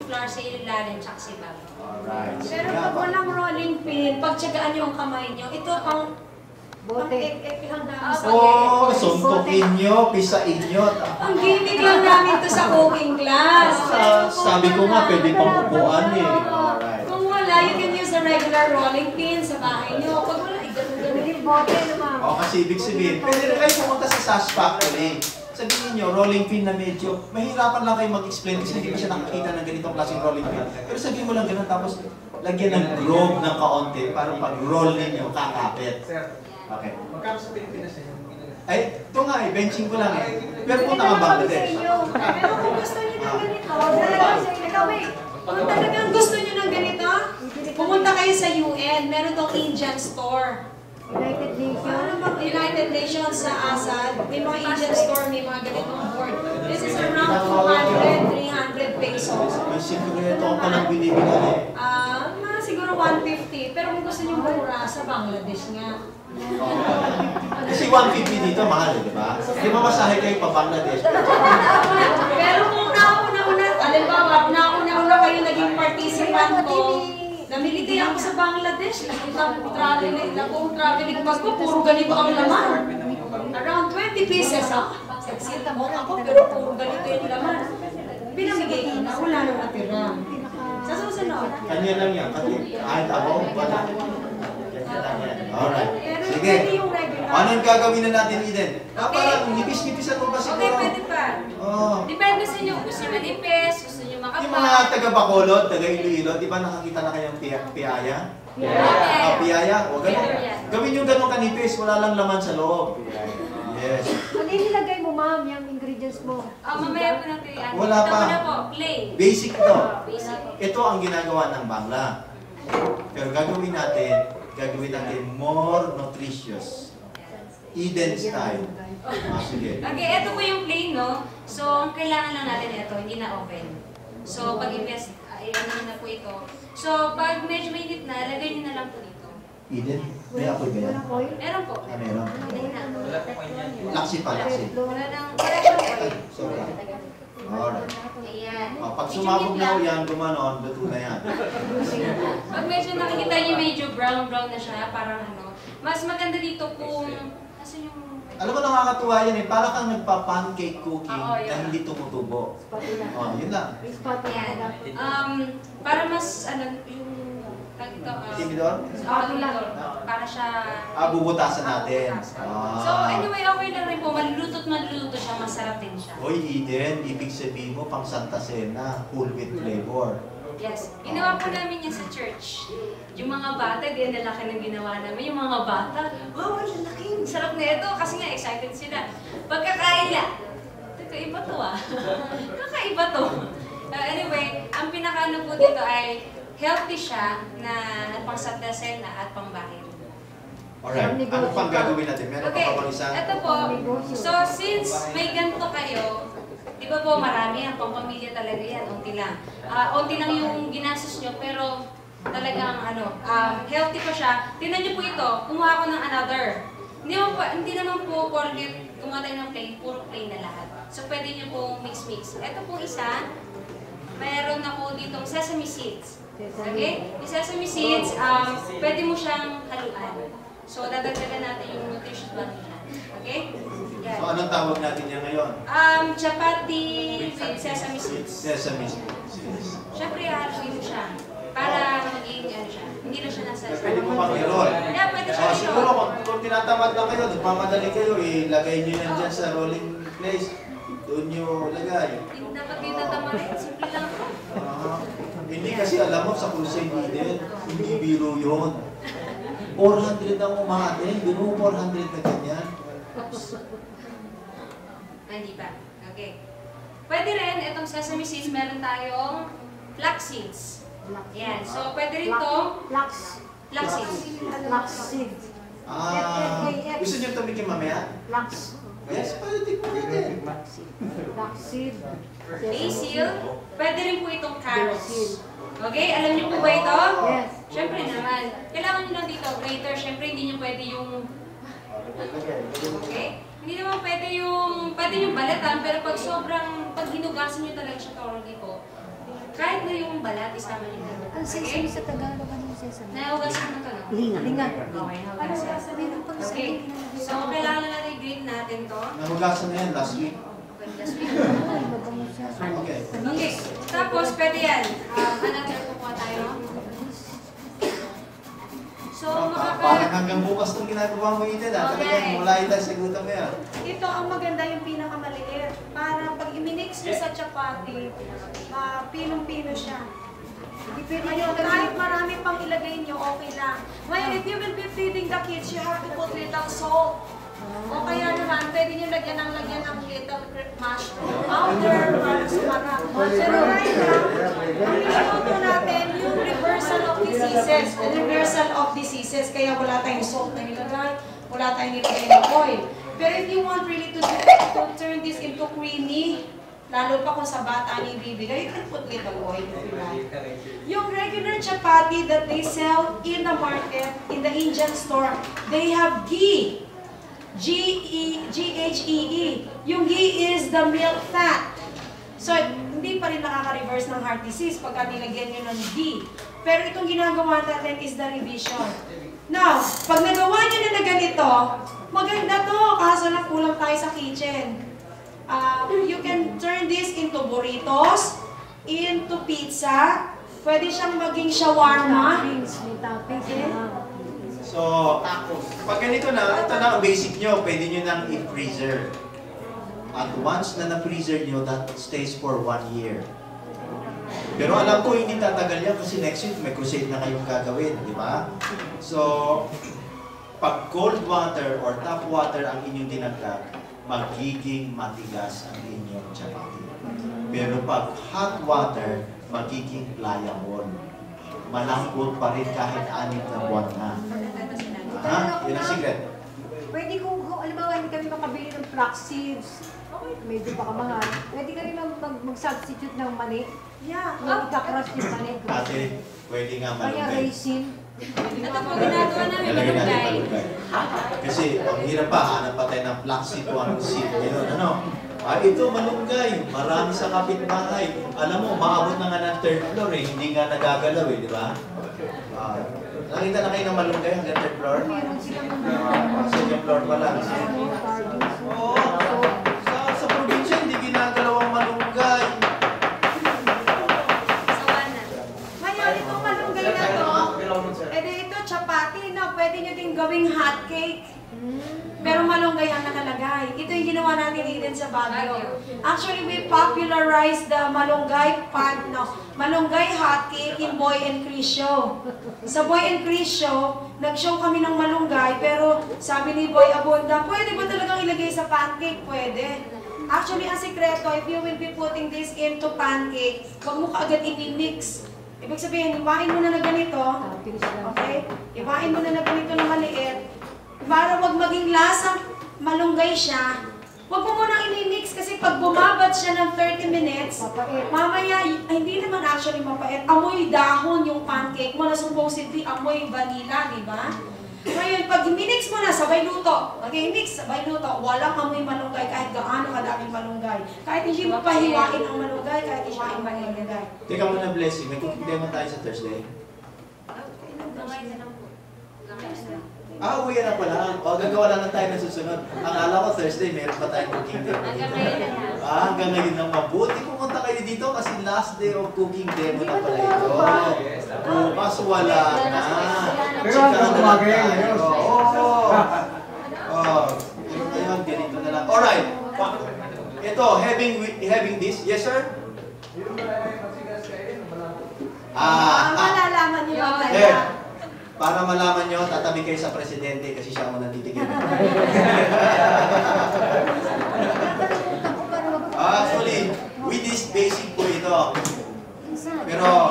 flour sa ilalim tsaka sa ibabaw. Alright. Pero pag walang rolling pin, pagtsagaan nyo ang kamay nyo, ito ang ek-ek lang namin sa Oh, suntukin nyo, pisain nyo. ang gimmick lang namin to sa cooking class. Sabi ko nga, pwede pang upuan eh. Alright. Kung wala, you can use a regular rolling pin sa bahay nyo. Pag wala, ganun-ganun. O, kasi ibig sabihin, pwede rin kayo pumunta sa Sash Factory. Sabihin nyo, rolling pin na medyo, mahirapan lang kayo mag-explain kasi hindi ko siya nakakita ng ganitong klaseng rolling pin. Pero sabihin mo lang ganun, tapos lagyan ng groove ng kaunti para pag roll ninyo, kakapit. Okay. Magkano sa Pilipinas yun? Ay, ito nga eh, benching ko lang eh. Pero punta ka Bangladesh. Pero kung gusto nyo ng ganito, kung talagang gusto nyo ng ganito, pumunta kayo sa UN. Meron tong Indian store. United Nations sa Asad. May mga Indian store, may mga ganitong board. This is around 200, 300 pesos. May siguro ito pa lang binibigyan eh. Mga siguro 150. Pero kung gusto nyo mura, sa Bangladesh nga. Kasi 150 dito, mahal eh, di ba? Di ba masahe kayo pa Bangladesh? Pero kung nauna-una, halimbawa, nauna-una kayo naging participant ko, namili din ako sa Bangladesh. Kung traveling bag ko, puro ganito ang laman. Around 20 pieces Exit mo ako, pero puro ganito yung laman. Pinamigay ko na, wala nang natira. Sa susunod. Kanya lang yan, kasi kahit ako, wala. Alright. Pero Sige. pwede yung regular. Anong gagawin na natin, Eden? Parang nipis-nipisan mo ba siguro? Okay, pwede pa. Oo. Depende sa inyo. Gusto nyo manipis, gusto nyo makapal. Yung mga taga-Bacolod, taga-Iloilo, di ba nakakita na kayong piyaya? Piyaya? O ganun. Gawin yung ganun kanipis, wala lang laman sa loob. Yes. Ano yung nilagay mo, ma'am, yung ingredients mo? Mamaya po natin yan. Wala pa. Ito na po, plain. Basic ito. Basic. Ito ang ginagawa ng bangla. Pero gagawin natin more nutritious. Eden style. Sige. Okay, ito po yung plain, no? So, ang kailangan lang natin ito, hindi na open. So, pag-invest, ano na po ito. So, pag medyo mainit na, lagay nyo na lang po dito. Eden? May apoy ba yan? Meron po. Meron. Hindi na. Laksi pa, laksi. Wala siyang oil. Sorry. Alright. Ayan. Pag sumabog na yan, gumanon, luto na yan. Pag medyo nakikita niyo medyo brown-brown na siya, parang ano, mas maganda dito kung, asan yung... Alam mo, nakakatuwa yan eh. Para kang nagpa-pancake cooking Oo, yun. na hindi tumutubo. Oh, yun lang. Ayan. Para mas, ano, yung... Timidor? Para siya... Bubutasan natin. So, anyway, okay lang rin po. Maluluto at maluluto siya. Masarap din siya. Hoy, Eden, ibig sabihin mo pang Santa Cena, full with flavor. Yes. Ginawa po namin yan sa church. Yung mga bata, di ang lalaki ng ginawa namin. Yung mga bata, wow, ang lalaking sarap na ito. Kasi nga, excited sila. Pagkakain niya, kakaiba to kakaiba to. Anyway, ang pinakaano po dito ay healthy siya na pang Santa Cena at pang bahid. Alright, ano pang gagawin natin? Meron pa bang isa? Ito po. So, since may ganito kayo, di ba po marami ang pangpamilya talaga yan, unti lang. Unti lang yung ginastos nyo, pero talagang healthy pa siya. Tingnan nyo po ito, kumuha ko ng another. Hindi naman po porket kumuha tayo ng plain, puro plain na lahat. So, pwede nyo pong mix-mix. Ito po isa, mayroon ako ditong sesame seeds. Okay? Yung sesame seeds, pwede mo siyang haluan. So, dadagdagan natin yung nutritious value niya. Okay? Yan. So, anong tawag natin yan ngayon? Chapati with sesame seeds. Sesame seeds. Siyempre, haluin mo siya. Para maging ano siya. Hindi na siya nasa... Pwede mo pang i-roll. Yeah, pwede siya i-roll. Siguro, kung tinatamad lang kayo, nagmamadali kayo, ilagay nyo yan dyan sa rolling place. Doon nyo lagay. Hindi dapat kayo tatamarin. Simple lang po. Hindi kasi alam mo sa crusade Eden, hindi biro yun. 400 ang umatin, doon 400 na ganyan. Oops. Hindi pa. Okay. Pwede rin, itong sesame seeds, meron tayong flax seeds. Yan. So, pwede rin itong flax seeds. Gusto nyo tumikim mamaya? Yes, pwede po natin. Flaxseed. Basil. Pwede rin po itong carrots. Okay? Alam niyo po ba ito? Yes. Siyempre naman. Kailangan niyo lang dito, grater. Siyempre, hindi niyo pwede yung... Okay? Hindi naman pwede yung balatan, pero pag sobrang, pag hinugasan niyo talaga siya thoroughly po, kahit na balat, isama niyo na. Ang sesame sa Tagalog, ano yung sesame? Nahugasan mo na to, no? Linga. Okay, nahugasan. Meron pang Okay, so kailangan na i-green natin to. Nahugasan na yan last week. Okay, last week. Ay, mabango siya. Okay. Okay, tapos pwede yan. Another kukuha tayo. So, Parang hanggang bukas itong ginagawa mo ito. Talagang mula tayo sa gutom mo yan. Ito ang maganda yung pinakamaliit. Para pag i-mix nyo sa chapati, pinong-pino siya. Ngayon, kahit marami pang ilagay nyo, okay lang. Ngayon, if you will be feeding the kids, you have to put little salt. O kaya naman, pwede nyo lagyan ng little mushroom powder para sumarap. Pero right now, ang niluto natin yung reversal of diseases. Reversal of diseases. Kaya wala tayong salt na nilagay, wala tayong nilagay na oil. Pero if you want really to turn this into creamy, lalo pa kung sa bata niyo ibibigay, you can put little oil if you like. Yung regular chapati that they sell in the market, in the Indian store, they have ghee. G-H-E-E. Yung ghee is the milk fat. So, hindi pa rin nakaka-reverse ng heart disease pagka nilagyan nyo ng ghee. Pero itong ginagawa natin is the revision. Now, pag nagawa nyo na ganito, maganda to, kaso lang kulang tayo sa kitchen. You can turn this into burritos, into pizza, pwede siyang maging shawarma. Toppings, may toppings. So, pag ganito na, ito na ang basic nyo, pwede nyo nang i-freezer. At once na na-freezer nyo, that stays for 1 year. Pero alam ko, hindi tatagal yan kasi next week may crusade na kayong gagawin, di ba? So, pag cold water or tap water ang inyong dinagdag, magiging matigas ang inyong chapati. Pero pag hot water, magiging pliable. Malambot pa rin kahit 6 na buwan na. Ha? Yun ang secret. Pwede kung halimbawa hindi kami makabili ng flax seeds, medyo baka mahal, pwede kami mag-substitute ng mani. Yeah. Yung ikakrush yung mani. Ate, pwede nga Kaya malunggay. raisin. Ito po ginagawa namin, Lalagyan natin malunggay. malunggay. Kasi ang hirap pa, hanap pa tayo ng flaxseed o anong seed. Ngayon, ano? Ito malunggay, marami sa kapitbahay. Alam mo, maabot na nga ng third floor eh, hindi nga nagagalaw eh, di ba? Nakita na kayo ng malunggay hanggang third floor? Meron silang Second floor pa lang. Oo, sa probinsya hindi ginagalaw ang malunggay. Sawan na. Ngayon, itong malunggay na to, ito chapati na pwede nyo din gawing hot cake. Pero malunggay ang nakalagay. Ito yung ginawa natin din sa Baguio. Actually, we popularized the malunggay malunggay hot cake in Boy and Chris show. Sa Boy and Chris show, nag-show kami ng malunggay, pero sabi ni Boy Abunda, pwede ba talagang ilagay sa pancake? Pwede. Actually, ang sikreto, if you will be putting this into pancake, huwag mo kaagad i-mix. Ibig sabihin, iwain mo na ganito, okay? Iwain mo na ganito na maliit, para wag maging lasang malunggay siya. Huwag mo munang i-mix kasi pag bumabad siya ng 30 minutes, mamaya, hindi naman actually mapait, amoy dahon yung pancake mo na supposedly amoy vanilla, di ba? Ngayon, pag i-mix mo na, sabay luto. Mag-i-mix, sabay luto. Walang amoy malunggay kahit gaano kadaming malunggay. Kahit hindi mo pa hiwain ang malunggay, kahit hiwain pa ang malunggay. Teka muna, Blessing, may cooking demo tayo sa Thursday. Gamay na lang po. Gamay na lang. Uwi na pala. O, gagawa lang tayo ng susunod. Ang alam ko, Thursday, meron pa tayong cooking demo dito. Hanggang ngayon na lang. Hanggang ngayon na mabuti. Pumunta kayo dito kasi last day of cooking demo na pala ito. Bukas wala na. Pero ang gumagaya ngayon. Oo. Pero ngayon, ganito na lang. Alright. Ito, having this. Yes, sir? Malalaman niyo ba Eh, kaya? para malaman nyo, tatabi kayo sa presidente kasi siya ang unang titigil. Actually, with this basic po ito. Pero,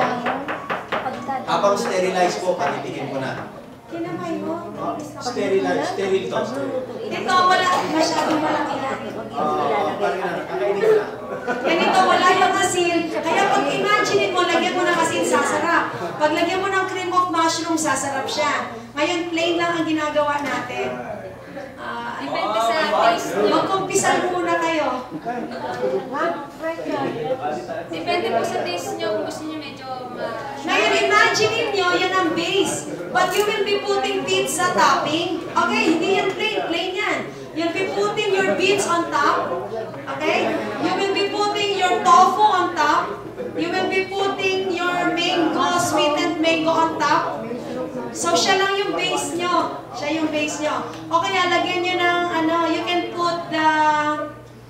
habang sterilize po, panitigin ko na. Kinamay mo? Sterilize, steril to. Ito, wala. Masyadong malaki yan. Parang na, kakainin ko na. Ganito, wala yung asin. Kaya pag imagine mo, lagyan mo ng asin, sasarap. Pag lagyan mo ng cream of mushroom, sasarap siya. Ngayon, plain lang ang ginagawa natin. Depende sa taste niyo. Mag-kumpisal muna kayo. Depende po sa taste niyo kung gusto niyo medyo nyo, yan ang base. But you will be putting beets sa topping. Okay, hindi yan plain yan. You'll be putting your beets on top. Okay? You will be putting your tofu on top. You will be putting your mango, sweetened mango on top. So, siya lang yung base nyo. Siya yung base nyo. O kaya, lagyan nyo ng, you can put the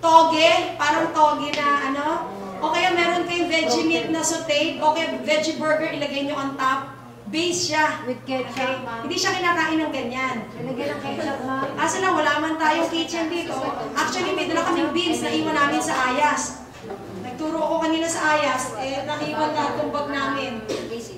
toge, parang toge na, o kaya meron kayong veggie meat na sauteed, o kaya veggie burger, ilagay nyo on top. Base siya. With ketchup, Okay? ma'am. Hindi siya kinakain ng ganyan. Nalagyan ng ketchup, ma'am. Asa lang, wala man tayong kitchen dito. Actually, may dala kaming beans na iwan namin sa Ayas. Nagturo ako kanina sa Ayas, naiwan na itong bag namin.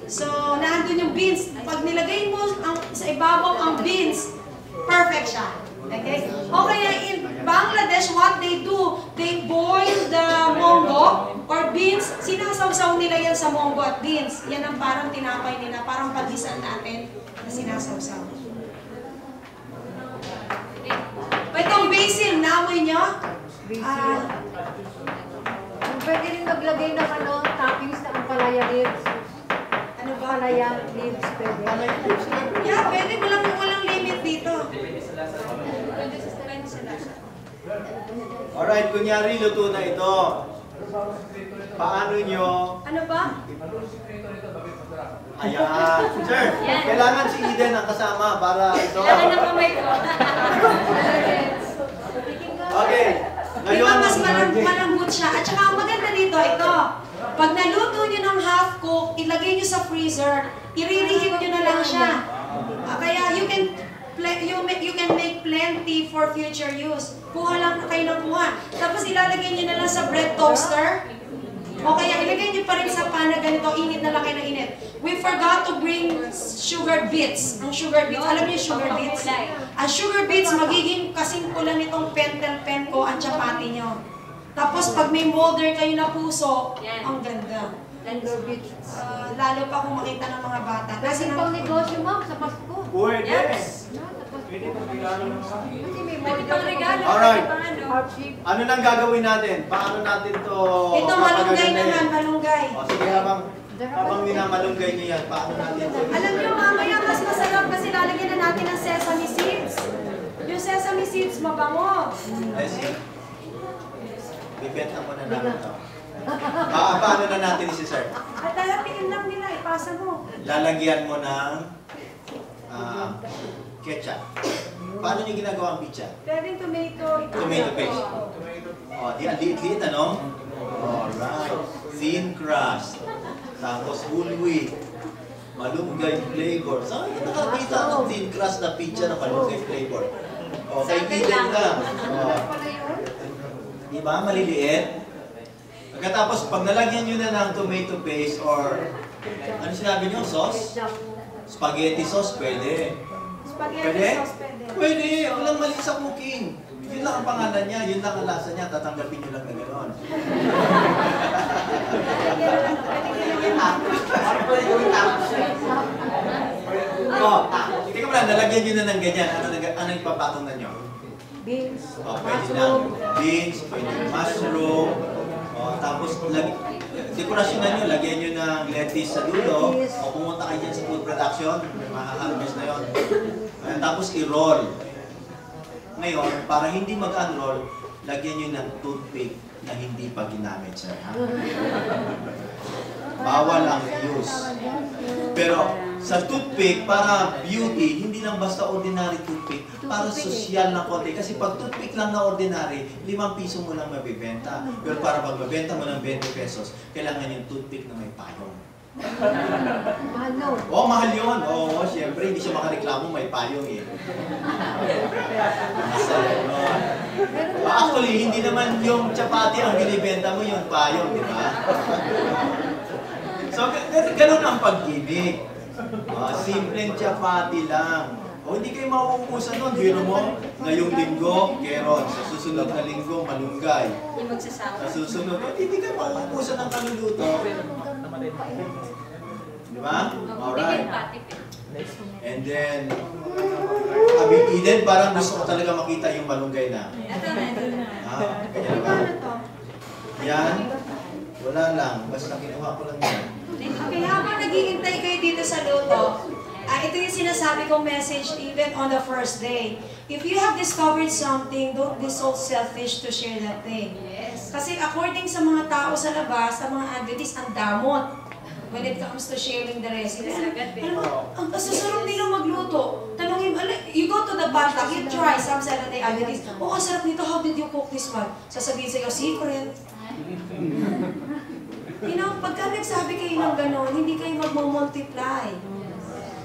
So, naandun yung beans. Pag nilagay mo sa ibabaw ang beans, perfect siya. Okay? O kaya in Bangladesh, what they do, they boil the mongo or beans. Sinasawsaw nila yan sa mongo at beans. Yan ang parang tinapay nila, parang pagisan natin na sinasawsaw. Itong basil, naamoy nyo? Pwede rin maglagay ng toppings na ampalaya leaves. Ano ba? Ampalaya leaves, pwede. Yeah, pwede. Walang limit dito. Alright, kunyari luto na ito. Paano nyo? Ano ba? Ayan. Sir, kailangan si Eden ang kasama para ito. Kailangan ng kamay ko. Okay. Di Ngayon, ba mas malambot siya? At saka ang maganda dito, ito. Pag naluto nyo ng half cook, ilagay nyo sa freezer, i-reheat nyo na lang siya. Kaya you can make plenty for future use. Kuha lang kayo ng kuha. Tapos ilalagay nyo na lang sa bread toaster. O kaya ilagay nyo pa rin sa pan na ganito, init na lang kayo na init. We forgot to bring sugar beets. Ang sugar beets, alam niyo yung sugar beets? Ang sugar beets, magiging kasing pula nitong pentel pen ko at chapati nyo. Tapos pag may molder kayo na puso, ang ganda. Lalo pa kung makita ng mga bata. Kasi pang negosyo, ma'am, sa Pasko. pwede. Kasi may Pwede molde pang regalo. Alright. Pwede pang ano. heart shape. Ano nang gagawin natin? Paano natin to Ito malunggay papaganda naman, yan? malunggay. O sige, habang minamalunggay niyo yan, paano natin to? Alam niyo, mamaya mas masarap kasi lalagyan na natin ng sesame seeds. Yung sesame seeds, mabango. Leslie, bibenta mo na namin to. Paano na natin si Sir? At tingin lang nila, ipasa mo. Lalagyan mo ng ketchup. Paano niyo ginagawa ang pizza? Pwedeng tomato. Tomato paste. O, di ang liit-liit, ano? Alright. Thin crust. Tapos whole wheat. Malunggay flavor. Saan yung nakakita ng thin crust na pizza na malunggay flavor? O, kaibigan lang. O, diba? Maliliit. Pagkatapos, pag nalagyan nyo na ng tomato paste or ano sinabi nyo? Sauce? Spaghetti sauce, pwede. Spaghetti Pwede? sauce, pwede. Pwede. Walang mali sa cooking. Yun lang ang pangalan niya, yun lang ang lasa niya, tatanggapin nyo lang na gano'n. Tingnan mo lang, nalagyan nyo na ng ganyan. Ano ipapatong na nyo? Beans, Pwede na beans, pwede mushroom. Tapos, dekorasyon na nyo, lagyan nyo ng lettuce sa dulo. O pumunta kayo dyan sa food production, makaharvest na yun. Tapos, i-roll. Ngayon, para hindi mag-unroll, lagyan nyo ng toothpick na hindi pa ginamit, sir. Bawal ang use. Pero sa toothpick, para beauty, hindi lang basta ordinary toothpick, para social na konti. Kasi pag toothpick lang na ordinary, 5 piso mo lang mabibenta. Pero para pag mabenta mo ng 20 pesos, kailangan yung toothpick na may payong. ano? Oo, mahal yun. Oo, syempre, hindi siya makareklamo, may payong eh. Masaya yun. Actually, hindi naman yung chapati ang binibenta mo, yung payong, di ba? So, ganun ang pag-ibig. Simpleng chapati lang. O, hindi kayo mauubusan nun. Biro mo, ngayong linggo, keron. Sa susunod na linggo, malunggay. Yung magsasawa. Sa susunod, hindi kayo mauubusan ng kaluluto. Di ba? Alright. And then, Eden, parang gusto ko talaga makita yung malunggay na. Ito na, ito na. Ganyan ba? Yan. Wala lang. Basta kinuha ko lang yan. Okay, habang naghihintay kayo dito sa loob, magluto, ito yung sinasabi kong message even on the first day. If you have discovered something, don't be so selfish to share that thing. Yes. Kasi according sa mga tao sa labas, sa mga advertists, ang damot when it comes to sharing the recipe. Alam mo, ang kasasarap nila magluto. Tanungin, you go to the bathtub, you try some Saturday advertists. Oh, ang sarap nito, how did you cook this one? Sasabihin sa'yo, secret. You know, pagka nagsabi kayo ng gano'n, hindi kayo magmumultiply.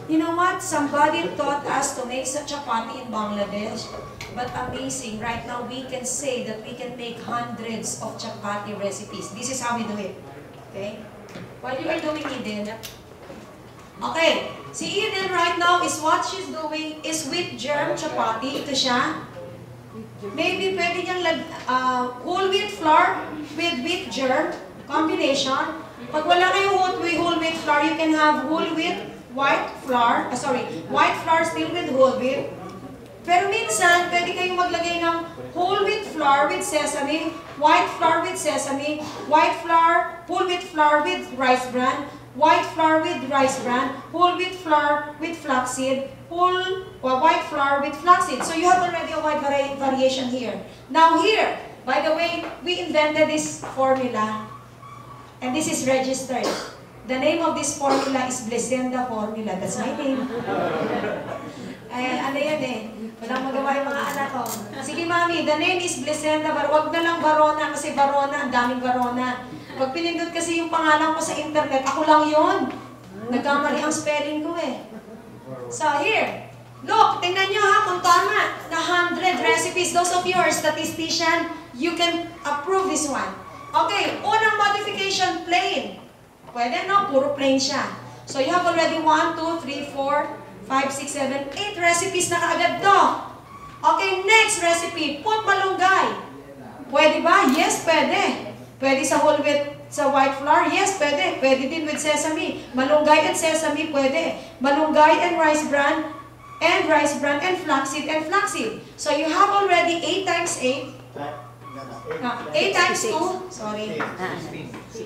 You know what? Somebody taught us to make such chapati in Bangladesh. But amazing, right now we can say that we can make hundreds of chapati recipes. This is how we do it. Okay? While you are doing Eden, okay, si Eden right now is what she's doing is with germ chapati. Ito siya. Maybe pwede niyang whole wheat flour with wheat germ combination. Pag wala kayong whole wheat flour, you can have whole wheat white flour still with whole wheat. Pero minsan, pwede kayong maglagay ng whole wheat flour with sesame, white flour with sesame, whole wheat flour with rice bran, white flour with rice bran, whole wheat flour with flaxseed, white flour with flaxseed. So you have already a wide variation here. Now here, by the way, we invented this formula, and this is registered. The name of this formula is Blesenda formula. That's my name. Ano yan eh. Walang magawa yung mga anak ko. Sige mami, the name is Blesenda. Wag na lang Barona kasi Barona, ang daming Barona. Pag pinindot kasi yung pangalan ko sa internet, ako lang yun. Nagkamali ang spelling ko eh. So here, look, tingnan nyo ha kung tama. Na 100 recipes. Those of you who are statistician, you can approve this one. Okay, unang modification, plain. Pwede, no? Puro plain siya. So, you have already 1, 2, 3, 4, 5, 6, 7, 8 recipes na kaagad to. Okay, next recipe. Put malunggay. Pwede ba? Yes, pwede. Pwede sa whole wheat, sa white flour? Yes, pwede. Pwede din with sesame. Malunggay and sesame, pwede. Malunggay and rice bran, and flaxseed, So, you have already 8 times 8. 8 times 2. Sorry.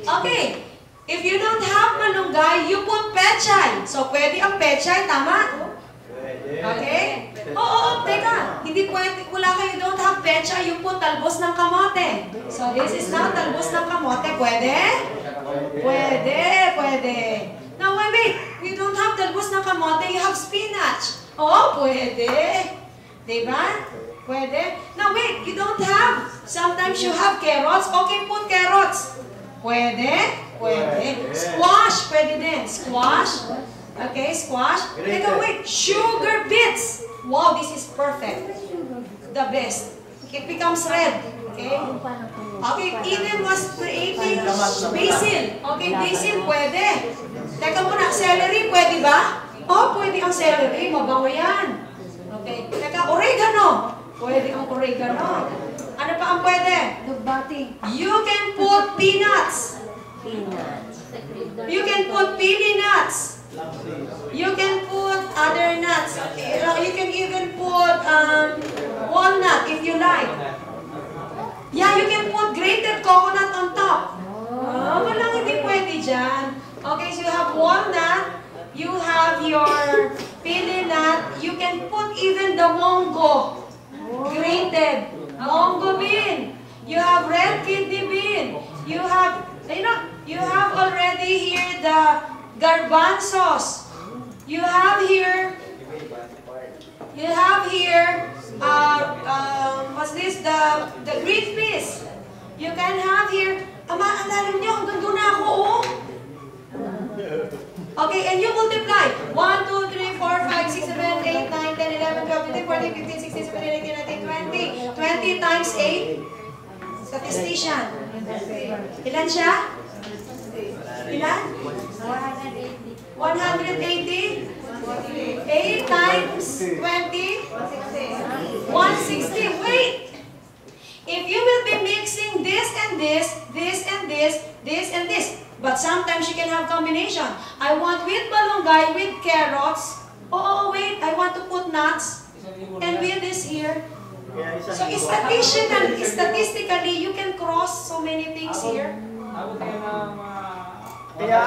Okay. If you don't have malunggay, you put pechay. So, pwede ang pechay, tama? Okay? Oo, teka. Hindi pwede, wala kayo don't have pechay, you put talbos ng kamote. So, this is now talbos ng kamote. Pwede? Pwede. Now, wait. You don't have talbos ng kamote, you have spinach. Oo, pwede. Diba? Pwede. Now, wait. You don't have. Sometimes you have carrots. Okay, put carrots. Pwede? Pwede. Squash, pwede din. Squash. Okay, squash. Teka, wait. Sugar beets. Wow, this is perfect. The best. It becomes red. Okay? Okay, Eden was creating basil. Okay, basil, pwede. Teka muna, celery, pwede ba? Oh, pwede ang celery. Mabango yan. Okay. Teka, oregano. Pwede ang oregano. Ano pa ang pwede? Dugbati. You can put peanuts. You can put pili nuts. You can put other nuts. You can even put walnut if you like. Yeah, you can put grated coconut on top. Walang hindi pwede dyan. Okay, so you have walnut. You have your pili nut. You can put even the mongo. Grated. Mongo bean. You have red kidney bean. You have already here the garbanzos. You have here, what's this? The green peas. You can have here, ang lalim niyo, hanggang doon na ako, oh. Okay, and you multiply. 1, 2, 3, 4, 5, 6, 7, 8, 9, 10, 11, 12, 13, 14, 15, 16, 17, 18, 19, 20. 20 times 8. Statistician. Ilan siya? Ilan? 180. 8 times 20? 160. Wait! If you will be mixing this and this, this and this, this and this, but sometimes you can have combination. I want with malunggay, with carrots. Oh, wait, I want to put nuts. And with this here. So statistically, you can cross so many things here. Kaya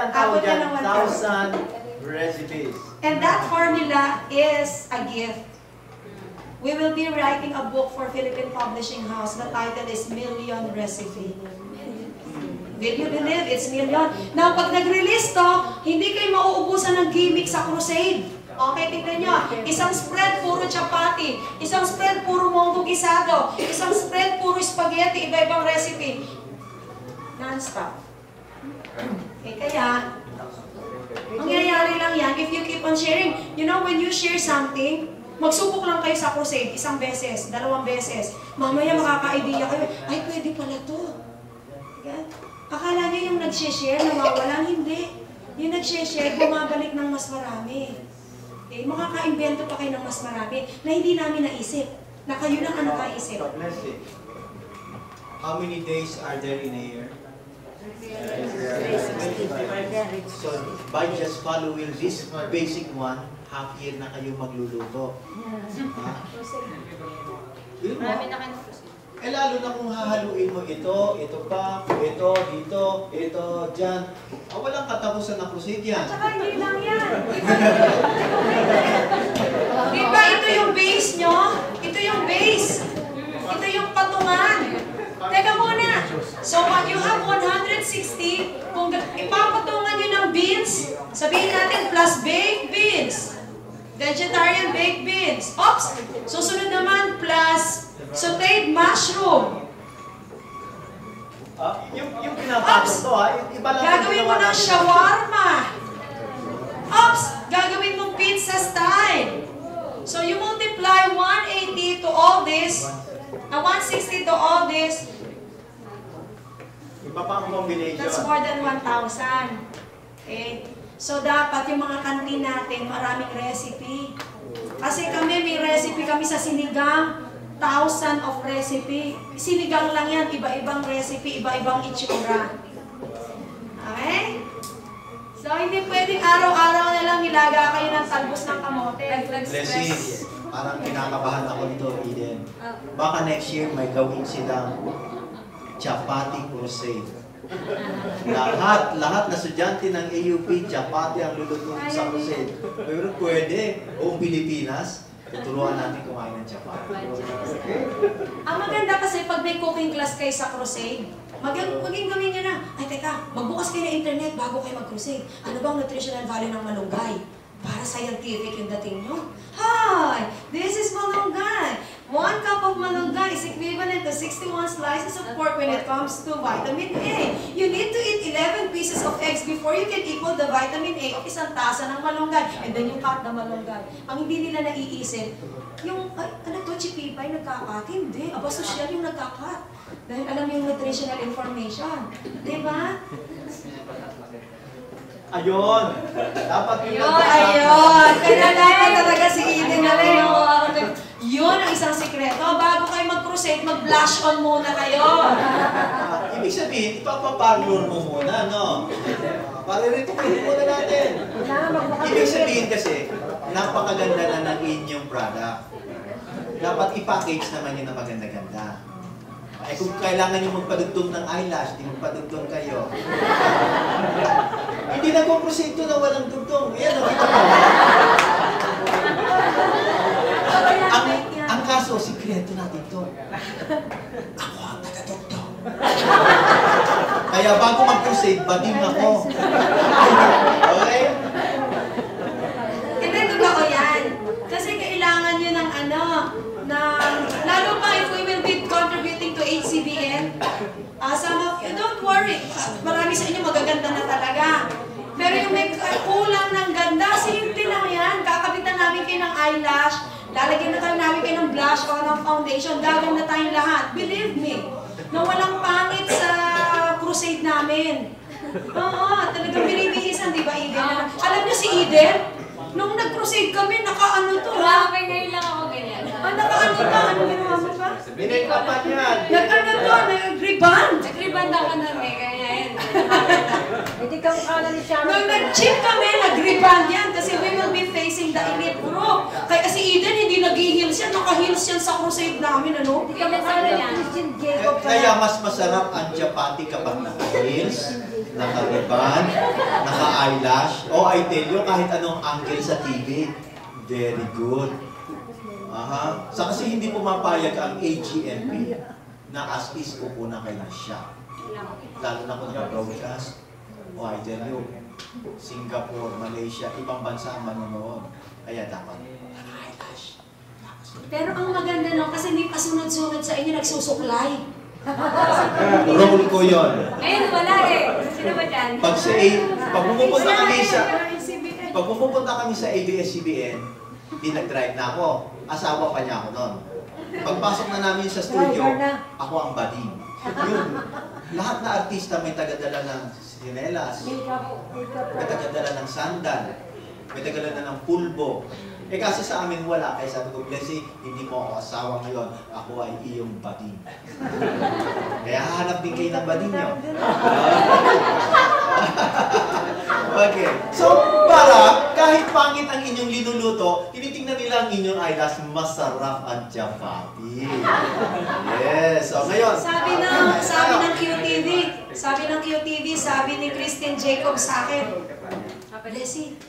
ang tawag Abot yan dyan, ng 1,000 recipes. And that formula is a gift. We will be writing a book for Philippine Publishing House. The title is Million Recipe. Will you believe it's million? Now, pag nag-release to, hindi kayo mauubusan ng gimmick sa crusade. Okay, tignan nyo. Isang spread, puro chapati. Isang spread, puro munggo gisado. Isang spread, puro spaghetti. Iba-ibang recipe. Non-stop. Okay, kaya, mangyayari lang yan if you keep on sharing. You know, when you share something, magsubok lang kayo sa crusade, 1 beses, 2 beses. Mamaya makaka-idea kayo, ay pwede pala to. Yeah. Akala niyo yung nag-share, nawawalan, hindi. Yung nag-share, bumabalik ng mas marami. Okay? Makaka-invento pa kayo ng mas marami na hindi namin naisip. Na kayo lang ang nakaisip. How many days are there in a year? So, by just following this basic one, half year na kayo magluluto. Marami na kayo na-proceed. Eh lalo na kung hahaluin mo ito pa, ito, dito, ito, dyan. Walang katapusan na proceed yan. Tsaka hindi lang yan. Diba ito yung base nyo? Ito yung base. Ito yung patungan. Teka muna. So, you have 160. Kung ipapatungan nyo ng beans, sabihin natin plus baked beans. Vegetarian baked beans. Oops! Susunod naman plus sauteed mushroom. Yung pinapatong to iba lang. Gagawin mo ng shawarma. Oops! Gagawin mong pizza style. So, you multiply 180 to all this, 160 to all this, Iba pang combination. that's more than 1,000. Okay? So, dapat yung mga kantin natin, maraming recipe. Kasi kami, may recipe kami sa sinigang, 1,000 of recipe. Sinigang lang yan, iba-ibang recipe, iba-ibang itsura. Okay? So, hindi pwedeng araw-araw na lang nilaga kayo ng talbos ng kamote. Blessings. Parang kinakabahan ako nito, Eden. Baka next year may gawin silang chapati crusade. Lahat na estudyante ng AUP, chapati ang lulutuin sa crusade. Pero pwede, buong Pilipinas, tuturuan natin kumain ng chapati. Ang maganda kasi pag may cooking class kayo sa crusade, maging gawin nyo na, ay teka, magbukas kayo ng internet bago kayo mag-crusade. Ano bang nutritional value ng malunggay? Para scientific yung dating nyo. Hi! This is malunggay! 1 cup of malunggay is equivalent to 61 slices of pork when it comes to vitamin A. You need to eat 11 pieces of eggs before you can equal the vitamin A of 1 tasa ng malunggay. And then you cut the malunggay. Ang hindi nila naiisip, yung, ano to, chipipay nagkakat? Hindi. Aba, social yung nagkakat. Dahil alam yung nutritional information. Diba? Ayun! Dapat Ayun! Kaya dapat talaga si Eden na rin. Yun ang isang sikreto. Bago kayo mag-crusade, mag-blush on muna kayo. Ibig sabihin, ipapaparlor mo muna, no? Pariritukin muna natin. Ibig sabihin kasi, napakaganda na ng inyong product. Dapat i-package naman yun na maganda-ganda. Eh kung kailangan nyo magpadugtong ng eyelash, di magpadugtong kayo. Hindi nagpo-proceed to na walang dugtong. Ayan, nakita mo. Ang kaso, sikreto natin to. Ako ang taga-dugtong. Kaya bago mag-proceed, bading ako. Okay? Hindi, totoo yan. Kasi kailangan nyo ng lalo pa if we will be contributing to HCBN, some of you, don't worry. Marami sa inyo magaganda na talaga. Pero yung may kulang ng ganda, simple lang yan. Kakabitan namin kayo ng eyelash, lalagyan na namin kayo ng blush o ng foundation, gagawin na tayong lahat. Believe me, na walang pangit sa crusade namin. Oo, talagang binibihisan, di ba, Eden? Alam niyo si Eden? Nung nag-crusade kami, naka-ano to, ha? Grabe, ngayon lang ako ganyan. Naka-ano to? Ano ginawa mo ba? Binikapan yan. Nag-ano to? Nag-reband? Nag-reband ako nun eh, kaya yan. Hindi ka mukha ni Sharon. Nung nag-chip kami, nag-reband yan kasi we will be facing the elite group. Kaya si Eden, hindi nag-heels yan. Naka-heels yan sa crusade namin, ano? Hindi ka mukha ni Christian Jacob. Kaya mas masarap ang chapati kapag naka-heels naka-ribbon, naka-eyelash. Oh, I tell you, kahit anong angle sa TV, very good. Aha. Sa kasi hindi pumapayag ang AGMP na as is kukunan kayo ng shot. Lalo na kung naka-broadcast. Oh, I tell you, Singapore, Malaysia, ibang bansa ang manonood. Kaya dapat naka-eyelash. Pero ang maganda no, kasi hindi pa sunod-sunod sa inyo nagsusuklay. Role ko yun. Ngayon, wala eh. Sino ba dyan? Pag pupunta kami sa ABS-CBN, hindi nag-drive na ako. Asawa pa niya ako noon. Pagpasok na namin sa studio, ako ang buddy. Yun. Lahat na artista may tagadala ng sinelas, may tagadala ng sandal, may tagadala ng pulbo. Eh kasi sa amin wala, kaya sabi ko, Blessy, hindi mo ako asawa ngayon, ako ay iyong buddy. Kaya hahanap din kayo ng buddy niyo. Okay. So, para kahit pangit ang inyong linuluto, tinitingnan nila ang inyong eyelash, masarap ang chapati. Yes. So, ngayon. Sabi ng QTV, sabi ni Christine Jacob sa akin, Blessy,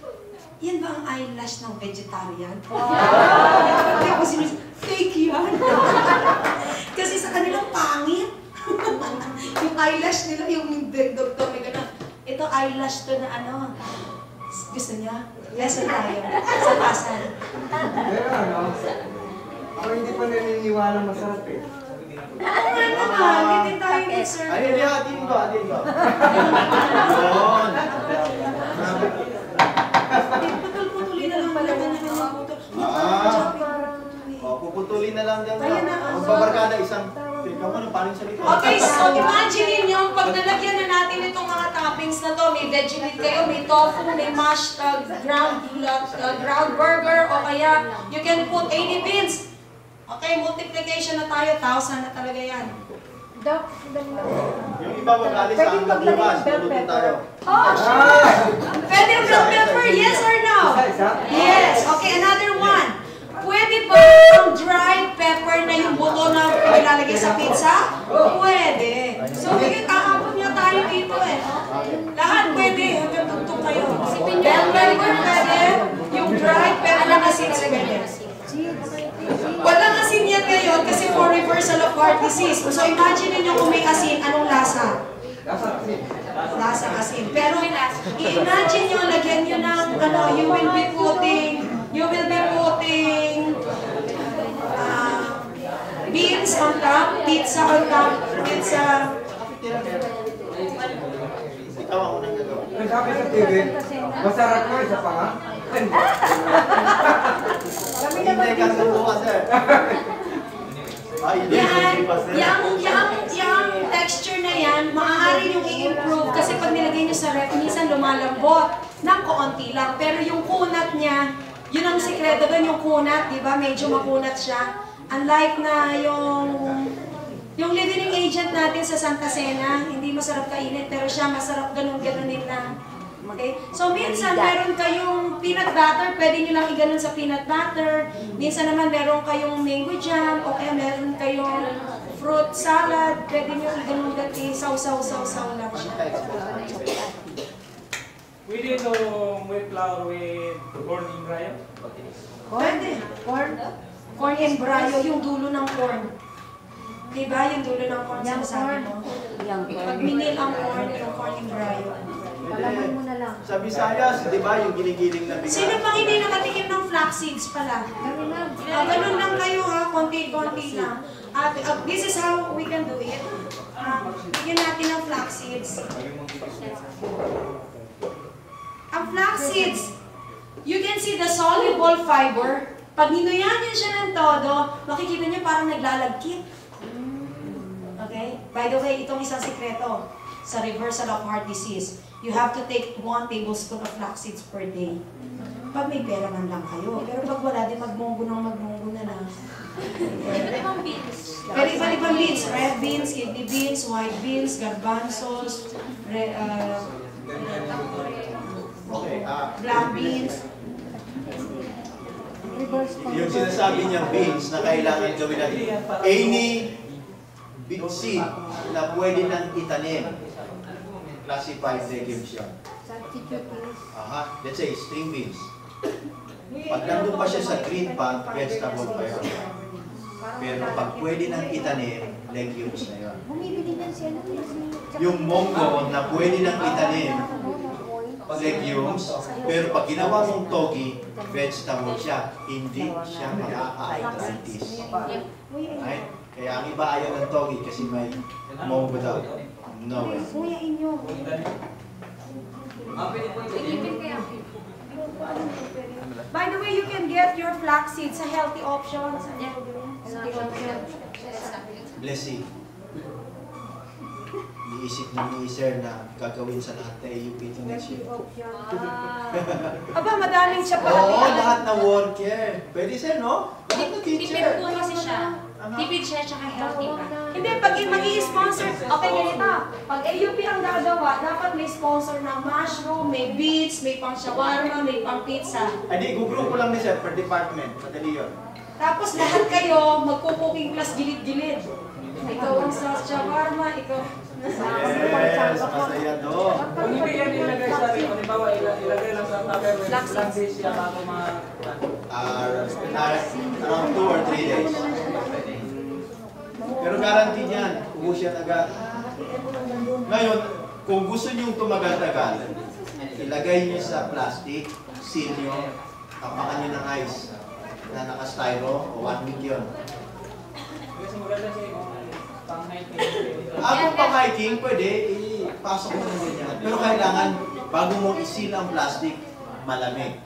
yan ba ang eyelash ng vegetarian? Kaya ako fake yan. Kasi sa kanilang pangit. Yung eyelash nila, yung doktor may gano'n. Ito eyelash to na ano. Gusto niya? Lesson tayo. Sa pasan. Pero ano, ako hindi pa naniniwala masarap eh. Oo nga naman. Hindi tayo deserve. Ayun, hatiin ba? Yun. Putol-putulin na lang pala na yung putol. Puputulin na lang dyan. Tayo na. Magbabarkada isang. Ikaw mo, paling sa likod. Okay, so imagine niyo pag nalagyan na natin itong mga toppings na to, may veggie meat kayo, may tofu, may mashed ground burger, o kaya you can put 80 beans. Okay, multiplication na tayo, 1,000 na talaga yan. Doc, Yung iba magalis sa hanggang bukas. Maluto tayo. Oh, sure! Pwede yung black pepper, yes or no? Yes. Okay, another one. Pwede ba ang dried pepper na yung buto na nilalagay sa pizza? Pwede. So, aabot nga tayo dito eh. Lahat pwede. Hanggang tugtog kayo. Bell pepper pwede. Yung dried pepper na seeds pwede. Walang asin yan ngayon kasi for reversal of heart disease. So, imagine niyo kung may asin, anong lasa? Lasa asin. Pero, i-imagine nyo, lagyan nyo ng, you will be putting beans on top, pizza on top, pizza. Ikaw ako nang gagawa. Sabi sa TV, masarap mo isa pa nga. Hindi ka sa bukas, sir. Yung texture na yan, maaari yung i-improve kasi pag nilagay nyo sa ref, minsan lumalambot ng kaunti lang. Pero yung kunat niya, yun ang sikreto doon, yung kunat, di ba? Medyo makunat siya. Unlike na yung leavening agent natin sa Santa Cena, hindi masarap kainit, pero siya masarap ganun-ganunin lang. Okay? So, minsan meron kayong peanut butter, pwede nyo lang i-ganon sa peanut butter. Minsan naman meron kayong mango jam, o kaya meron kayong fruit salad, pwede nyo i-ganon saw-saw lang siya. We did wheat flour with corn in rye. Pwede. Corn and brayo, yung dulo ng corn. Diba? Yung dulo ng corn, sinasabi mo? Pag minil ang corn, yung corn and brayo. palaman mo na lang. Sa Visayas, di ba, yung ginigiling na bigas? Sino pang hindi nakatikim ng flax seeds pala? Ganun lang. Ganun lang kayo ha, konti-konti lang. This is how we can do it. Bigyan natin ng flax seeds. Ang flax seeds, you can see the soluble fiber. Pag hinuyan nyo siya ng todo, makikita nyo parang naglalagkit. Okay? By the way, itong isang sikreto sa reversal of heart disease. You have to take 1 tablespoon of flax seeds per day. Pag may pera man lang kayo. Pero pag wala din, magmunggo na lang. Pwede bang beans? Pero iba-ibang beans. Red beans, kidney beans, white beans, garbanzos, Okay, black beans. yung sinasabi niyang beans na kailangan gawin natin, any seed na pwede nang itanim. classified legumes yun. Substitute is. Aha, let's say string beans. Pag nandun pa siya sa green pan, vegetable pa yun. Pero pag pwede nang itanim, legumes na yun. Bumibili din siya ng Yung monggo na pwede nang itanim, legumes, pero pag ginawa mong togi, vegetable siya, hindi siya makaka-arthritis. Right? Kaya ang iba ayaw ng togi kasi may monggo daw. No way. Kuya inyo. Ipin kaya. By the way, you can get your flax seeds sa healthy options. Blessing. Iisip ni Sir na gagawin sa lahat na AUP ito next year. Aba, madaming siya pala. Oo, lahat na worker. Pwede Sir, no? Lahat na Tipid teacher. po kasi siya. Tipid siya, tsaka healthy pa. Hindi, pag mag-i-sponsor, okay, ganito. Pag AUP ang gagawa, dapat may sponsor ng mushroom, may beets, may pang shawarma, may pang pizza. Hindi, gugroup ko lang ni Sir per department. Madali yun. Tapos lahat kayo, magkukuking plus gilid-gilid. Ikaw ang sa shawarma, ikaw Yes, masaya doon. Kung hindi yan ilagay sa rin, halimbawa ilagay lang sa tupperware, Flax lang days siya bago Around 2 or 3 days. Pero guarantee niyan, ubus yan agad. Ngayon, kung gusto niyong tumagal-tagal, ilagay niyo sa plastic, seal niyo, tapakan niyo ng ice na naka-styro o 1 week yun. Kasi maganda siya yung pang-hiking. Kung pang-hiking, pwede, ipasok mo ng ganyan. Pero kailangan, bago mo i-seal ang plastic, malamig.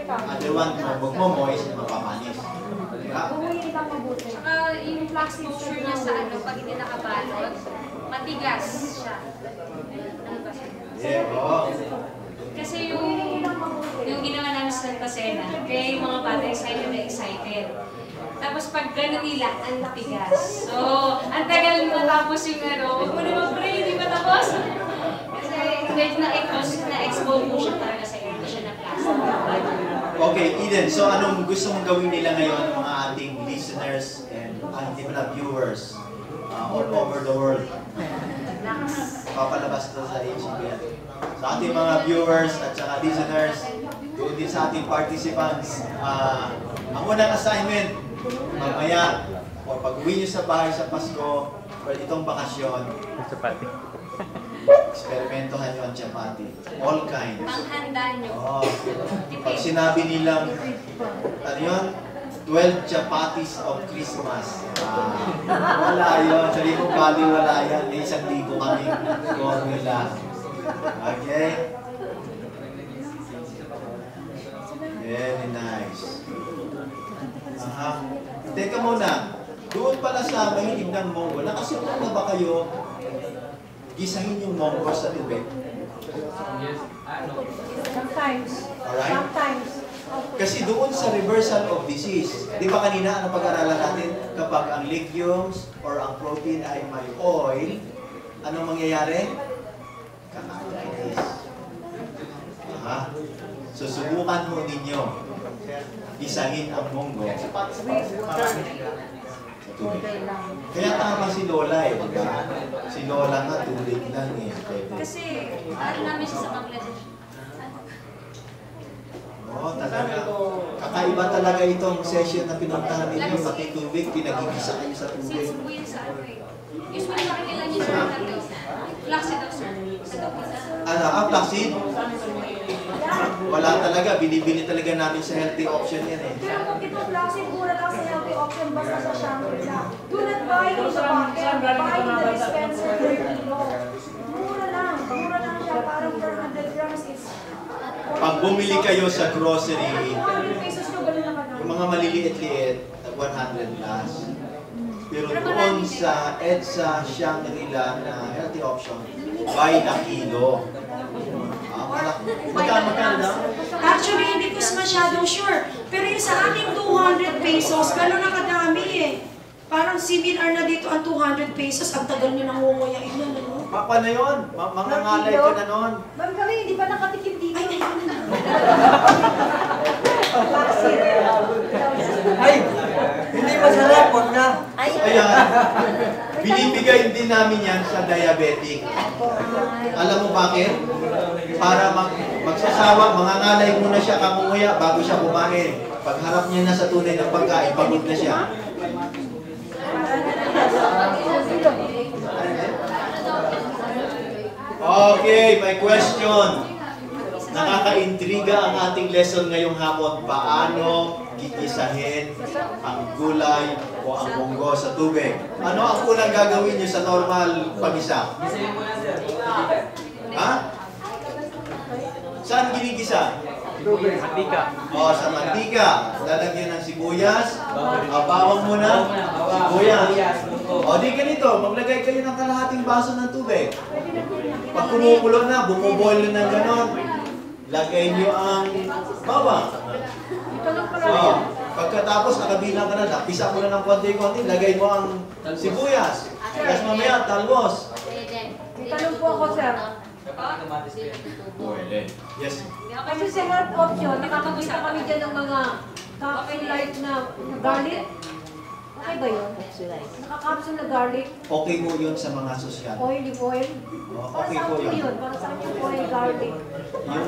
Otherwise, huwag mo moist, mapapanis. Diba? Tsaka yung exposure niya sa ano, pag hindi nakabalot, matigas siya. Yeah, oo. Kasi yung ginawa namin sa Santa Cena, kaya yung mga bata excited na excited. Tapos pag gano'n nila, ang tigas. So, ang tagal matapos yung ano, huwag mo na mag-pray, hindi matapos. Kasi medyo na-expose mo siya talaga sa air, hindi siya na plastic. Okay, Eden, so anong gusto mong gawin nila ngayon, mga ating listeners and hindi pala viewers all over the world? Papalabas to sa HBL. Sa ating mga viewers at saka listeners, doon din sa ating participants, ang unang assignment, mamaya, o pag-uwi nyo sa bahay sa Pasko, or itong bakasyon, eksperimentohan nyo ang chapati. All kinds. Panghanda nyo. Oo. Pag sinabi nilang, ano yun? 12 chapatis of Christmas. Wala yun. Sa Libo Valley, wala yan. May 1,000 kami formula. Okay? Very nice. Aha. Teka muna. Doon pala sa mahilig ng monggo, nakasuot na ba kayo gisahin yung monggo sa tubig? Sometimes. Alright? Sometimes. Kasi doon sa reversal of disease, di ba kanina ano pag-aralan natin, kapag ang legumes or ang protein ay may oil, anong mangyayari? Kaka-arthritis. Aha. So subukan mo ninyo, isahin ang monggo sa tubig. Kaya tama si Lola eh, di ba? Si Lola nga tubig lang eh. Kasi, ano namin siya sa Bangladesh. Oo, talaga. Kakaiba talaga itong session na pinuntahan ninyo, pati tubig, pinagigisa kayo sa tubig. Since po yun sa ano eh. Usually makikila niyo sa mga daw. Flaxseed daw sir. Sa daw po sa... Ano, flaxseed? Wala talaga, binibili talaga natin sa healthy option yan eh. Pero kung itong flaxseed, mura lang sa healthy option basta sa Shangri-La. Do not buy in the bucket, buy in the dispenser per kilo. Mura lang siya, parang 400 grams is... Pag bumili kayo sa grocery, 200 pesos nyo, gano'n na ka yung mga maliliit-liit, 100 plus. Pero doon sa EDSA Shangri-La na healthy option, buy the kilo. Magkano daw? Actually, hindi ko masyadong sure. Pero yung sa ating 200 pesos, gano'n na kadami eh. Parang similar na dito ang 200 pesos. Ang tagal nyo nang ngunguyain na, ano? Mapa na yun. Mga ngalay ka na noon. Ma'am kami, hindi pa nakatikim dito. Ay! Hindi masarap, wag na. Ayan. Binibigay din namin yan sa diabetic. Alam mo bakit? Para magsasawa, mangangalay muna siya kamunguya bago siya kumain. Pagharap niya na sa tunay ng pagkain, pagod na siya. Okay, may question. Nakakaintriga ang ating lesson ngayong hapon. Paano gigisahin ang gulay o ang munggo sa tubig? Ano ang unang gagawin niyo sa normal pag-isa? Gisayin mo na, sir. Ha? Saan ginigisa? Tubig. Mantika. O, sa mantika. Lalagyan ng sibuyas. Bawang muna. Sibuyas. O, di ganito. Maglagay kayo ng kalahating baso ng tubig. Pag kumukulo na, bumuboil na ng ganon, lagay nyo ang bawang. O, pagkatapos, nakabilang ka na, napisa mo na ng konti-konti, lagay mo ang sibuyas. Tapos mamaya, talbos. Tanong po ako, sir. Yes. Kasi sa health option, nakakakita kami dyan ng mga capsule-like na garlic. Okay ba yun? Nakakapsule na garlic, Okay po yun sa mga sosyal. oil. Para Okay saan po po yun. yun? Para saan yung oil garlic?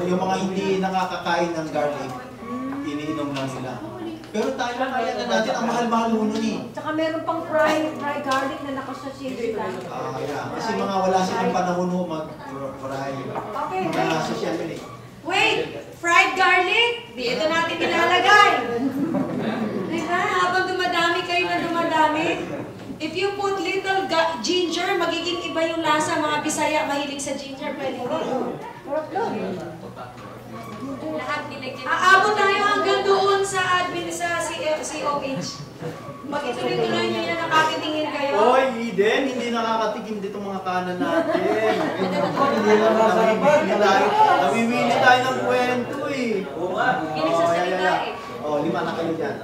Yung mga hindi nakakakain ng garlic, iniinom lang nila. Pero tayo lang, kaya na natin, ang mahal-mahal ho nun eh. Tsaka meron pang fry garlic na nakasashay sila. Yeah. Kasi mga wala silang panahon ho mag-fry. Okay, Mga wait. sosyal yun eh. Wait! Fried garlic? Dito natin nilalagay. Diba? Habang dumadami kayo na dumadami, if you put little ginger, magiging iba yung lasa. Mga Bisaya mahilig sa ginger, pwede dito. Sarap lang. Lahat nilagyan. Aabot tayo hanggang doon sa admin sa COH. Mag-ituloy-tuloy nyo yan, nakatitingin kayo. Oy, Eden, hindi nakakatikim dito mga kanan natin. Hindi na masarapan. Namimili tayo ng kwento eh. Oo nga. Yung nagsasalita eh. Oh, 5 na kayo dyan.